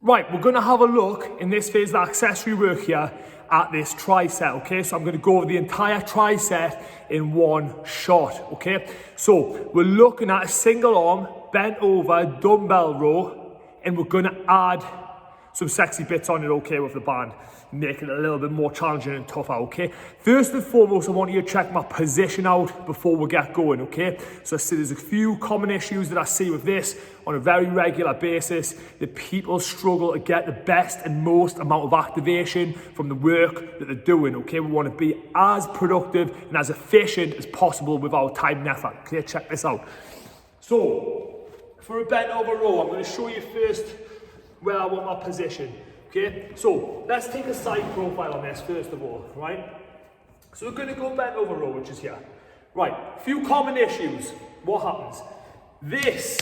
Right, we're gonna have a look in this phase of the accessory work here at this tricep, okay? So I'm gonna go over the entire tricep in one shot, okay? So we're looking at a single arm, bent over, dumbbell row, and we're gonna add some sexy bits on it, okay, with the band, make it a little bit more challenging and tougher, okay? First and foremost, I want you to check my position out before we get going, okay? So I see there's a few common issues that I see with this on a very regular basis, that people struggle to get the best and most amount of activation from the work that they're doing, okay? We want to be as productive and as efficient as possible with our time and effort, okay? Check this out. So, for a bent over row, I'm going to show you first where I want my position, okay? So, let's take a side profile on this first of all, right? So we're going to go bent over row, which is here. Right, a few common issues. What happens? This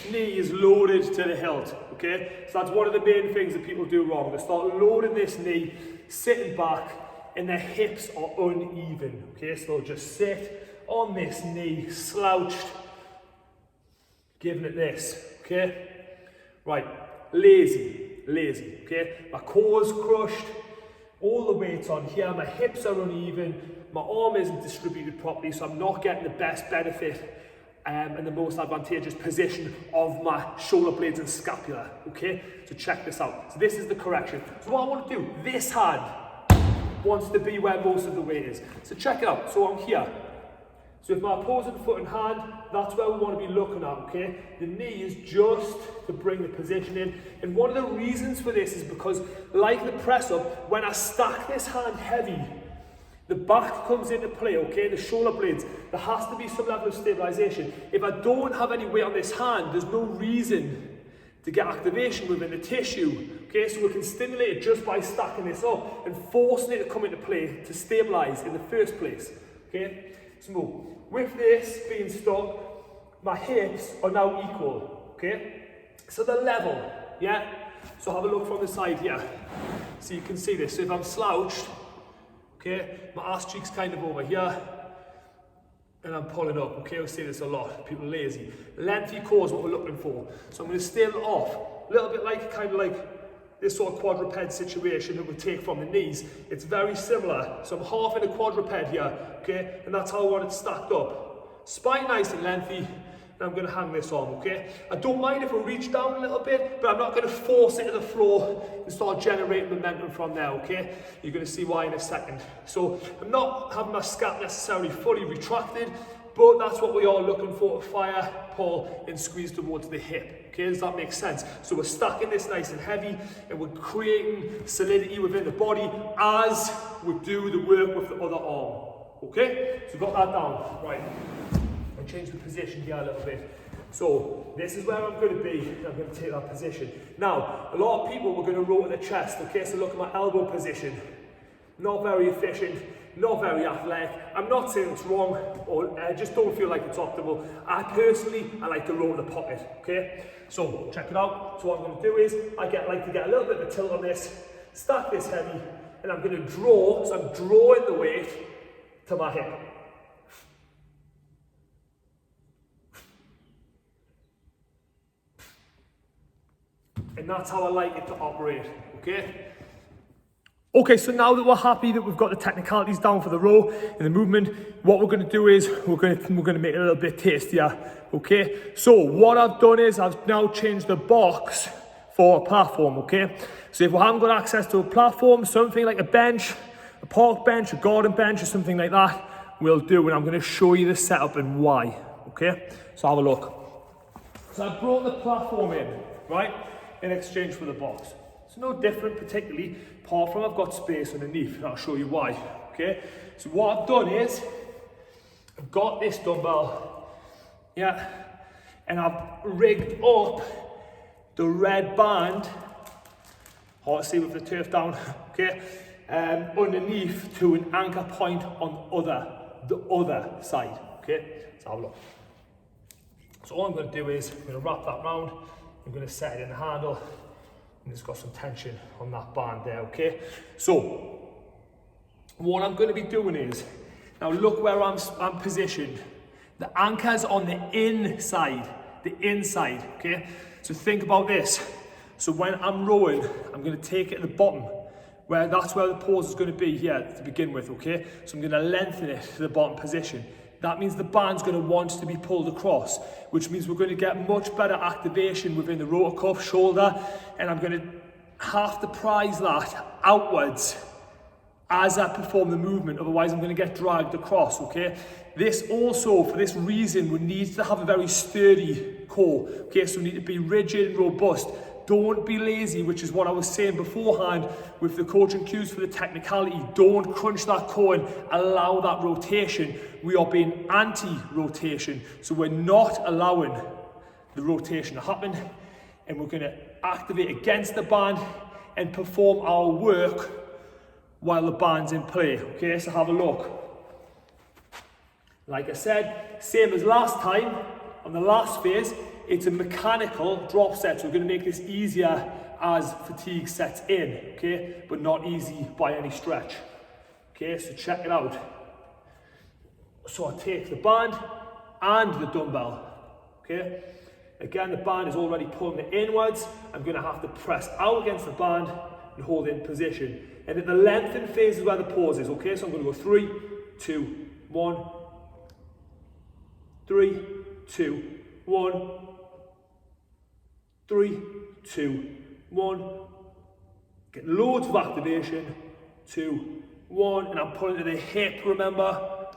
knee is loaded to the hilt, okay? So that's one of the main things that people do wrong. They start loading this knee, sitting back, and their hips are uneven, okay? So they'll just sit on this knee, slouched, giving it this, okay? Right, lazy, okay? My core's crushed, all the weight's on here, my hips are uneven, my arm isn't distributed properly, so I'm not getting the best benefit and the most advantageous position of my shoulder blades and scapula, okay? So check this out. So this is the correction. So what I want to do, this hand wants to be where most of the weight is. So check it out. So I'm here. So if my opposing foot and hand, that's where we want to be looking at, okay? The knee is just to bring the position in. And one of the reasons for this is because, like the press up, when I stack this hand heavy, the back comes into play, okay? The shoulder blades, there has to be some level of stabilization. If I don't have any weight on this hand, there's no reason to get activation within the tissue, okay? So we can stimulate it just by stacking this up and forcing it to come into play to stabilize in the first place, okay? So with this being stuck, my hips are now equal, okay? So they're level, yeah? So have a look from the side here. So you can see this. So if I'm slouched, okay, my ass cheek's kind of over here, and I'm pulling up, okay? We see this a lot, people are lazy. Lengthy core is what we're looking for. So I'm gonna stable off, a little bit like, kind of like this sort of quadruped situation that we take from the knees. It's very similar. So I'm half in a quadruped here, okay? And that's how I want it stacked up. Spine nice and lengthy, and I'm gonna hang this on, okay? I don't mind if I reach down a little bit, but I'm not gonna force it to the floor and start generating momentum from there, okay? You're gonna see why in a second. So I'm not having my scap necessarily fully retracted, but that's what we are looking for to fire, pull, and squeeze towards the hip. Okay, does that make sense? So we're stacking this nice and heavy, and we're creating solidity within the body as we do the work with the other arm. Okay, so got that down. Right, I'll change the position here a little bit. So this is where I'm going to be, and I'm going to take that position. Now, a lot of people were going to roll to the chest. Okay, so look at my elbow position. Not very efficient, not very athletic. I'm not saying it's wrong, or I just don't feel like it's optimal. I like to roll the pocket, okay? So, check it out. So what I'm gonna do is, like to get a little bit of a tilt on this, stack this heavy, and I'm gonna draw, so I'm drawing the weight to my hip. And that's how I like it to operate, okay? Okay, so now that we're happy that we've got the technicalities down for the row and the movement, what we're going to do is we're going to make it a little bit tastier, okay? So what I've done is I've now changed the box for a platform, okay? So if we haven't got access to a platform, something like a bench, a park bench, a garden bench or something like that, we'll do, and I'm going to show you the setup and why, okay? So have a look. So I brought the platform in, right, in exchange for the box. It's no different particularly, apart from I've got space underneath, and I'll show you why, okay? So what I've done is, I've got this dumbbell, yeah, and I've rigged up the red band, hard to see with the turf down, okay, underneath to an anchor point on the other side, okay? So have a look. So all I'm going to do is, I'm going to wrap that round, I'm going to set it in the handle, and it's got some tension on that band there, okay? So, what I'm going to be doing is, now look where I'm positioned. The anchor's on the inside, okay? So think about this. So when I'm rowing, I'm going to take it at the bottom, that's where the pause is going to be here to begin with, okay? So I'm going to lengthen it to the bottom position. That means the band's going to want to be pulled across, which means we're going to get much better activation within the rotor cuff, shoulder, and I'm going to have to prise that outwards as I perform the movement, otherwise I'm going to get dragged across, okay? This also, for this reason, we need to have a very sturdy core, okay? So we need to be rigid and robust. Don't be lazy, which is what I was saying beforehand with the coaching cues for the technicality. Don't crunch that core and allow that rotation. We are being anti-rotation, so we're not allowing the rotation to happen, and we're going to activate against the band and perform our work while the band's in play, okay? So have a look. Like I said, same as last time, on the last phase, it's a mechanical drop set, so we're going to make this easier as fatigue sets in, okay? But not easy by any stretch. Okay, so check it out. So I take the band and the dumbbell, okay? Again, the band is already pulling it inwards. I'm going to have to press out against the band and hold it in position. And at the lengthened phase is where the pause is, okay? So I'm going to go 3, 2, 1, 3, 2, 1, 3, 2, 1. Get loads of activation. 2, 1, and I'm pulling to the hip, remember?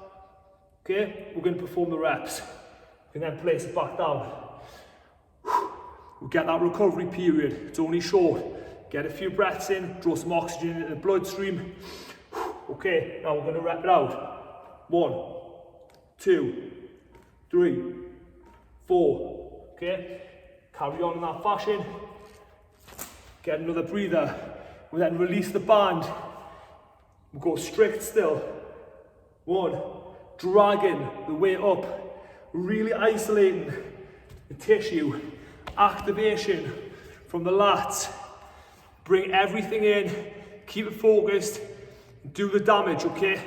Okay, we're going to perform the reps. We can then place it back down. We'll get that recovery period. It's only short. Get a few breaths in, draw some oxygen into the bloodstream. Okay, now we're going to rep it out. 1, 2, 3, 4. Okay, carry on in that fashion. Get another breather. We'll then release the band. We'll go strict still. 1, dragging the weight up, really isolating the tissue. Activation from the lats. Bring everything in, keep it focused, do the damage, okay?